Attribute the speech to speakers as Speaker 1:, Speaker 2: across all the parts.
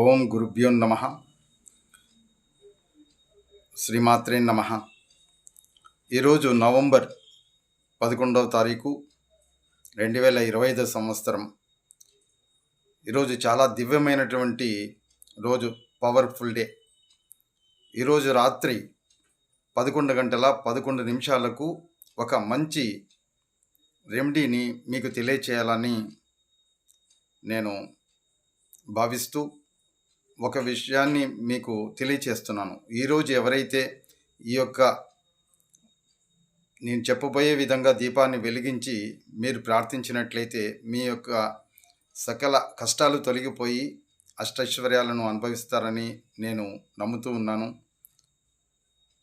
Speaker 1: ఓం గురుభ్యో నమ. శ్రీమాత్రే నమ. ఈరోజు నవంబర్ 11వ తారీఖు 2025 సంవత్సరం. ఈరోజు చాలా దివ్యమైనటువంటి రోజు, పవర్ఫుల్ డే. ఈరోజు రాత్రి 11:11 ఒక మంచి రెమెడీని మీకు తెలియచేయాలని నేను భావిస్తూ ఒక విషయాన్ని మీకు తెలియచేస్తున్నాను. ఈరోజు ఎవరైతే ఈ యొక్క నేను చెప్పబోయే విధంగా దీపాన్ని వెలిగించి మీరు ప్రార్థించినట్లయితే మీ యొక్క సకల కష్టాలు తొలగిపోయి అష్టైశ్వర్యాలను అనుభవిస్తారని నేను నమ్ముతూ ఉన్నాను.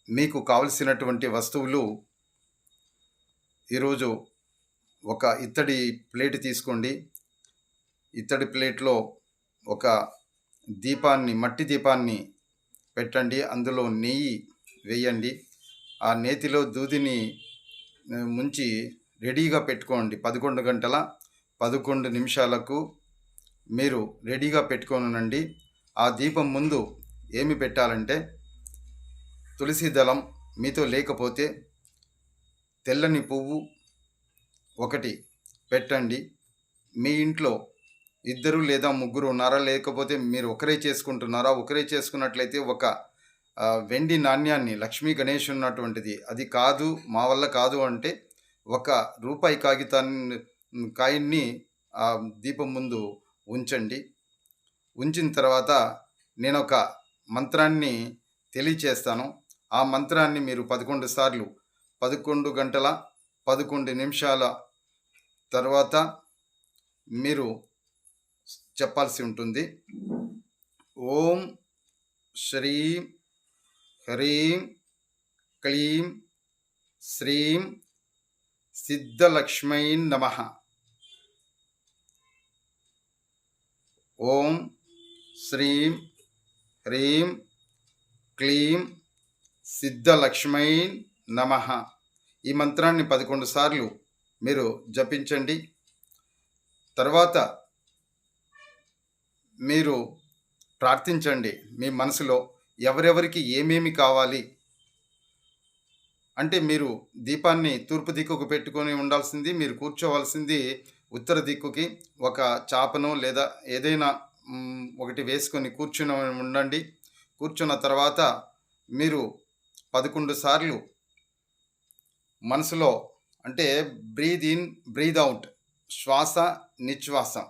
Speaker 1: మీకు కావలసినటువంటి వస్తువులు, ఈరోజు ఒక ఇత్తడి ప్లేట్ తీసుకోండి. ఇత్తడి ప్లేట్లో ఒక దీపాన్ని, మట్టి దీపాన్ని పెట్టండి. అందులో నెయ్యి వేయండి. ఆ నేతిలో దూదిని ముంచి రెడీగా పెట్టుకోండి. 11:11 మీరు రెడీగా పెట్టుకోనండి. ఆ దీపం ముందు ఏమి పెట్టాలంటే, తులసి దళం మీతో లేకపోతే తెల్లని పువ్వు ఒకటి పెట్టండి. మీ ఇంట్లో 2 లేదా 3 ఉన్నారా, లేకపోతే మీరు ఒకరే చేసుకుంటున్నారా? ఒకరే చేసుకున్నట్లయితే ఒక వెండి నాణ్యాన్ని, లక్ష్మీ గణేష్ ఉన్నటువంటిది, అది కాదు మా వల్ల కాదు అంటే ₹1 కాయిన్ని ఆ దీపం ముందు ఉంచండి. ఉంచిన తర్వాత నేను ఒక మంత్రాన్ని తెలియచేస్తాను. ఆ మంత్రాన్ని మీరు 11 సార్లు 11:11 తర్వాత మీరు చెప్పాల్సి ఉంటుంది. ఓం శ్రీం హ్రీం క్లీం శ్రీం సిద్ధలక్ష్మై నమః. ఓం శ్రీం హ్రీం క్లీం సిద్ధలక్ష్మై నమః. ఈ మంత్రాన్ని 11 సార్లు మీరు జపించండి. తర్వాత మీరు ప్రార్థించండి. మీ మనసులో ఎవరెవరికి ఏమేమి కావాలి అంటే, మీరు దీపాన్ని తూర్పు దిక్కుకు పెట్టుకొని ఉండాల్సింది, మీరు కూర్చోవలసింది ఉత్తర దిక్కుకి. ఒక చాపను లేదా ఏదైనా ఒకటి వేసుకొని కూర్చుని ఉండండి. కూర్చున్న తర్వాత మీరు 11 సార్లు మనసులో, అంటే బ్రీద్ ఇన్ బ్రీద్ అవుట్, శ్వాస నిశ్వాసం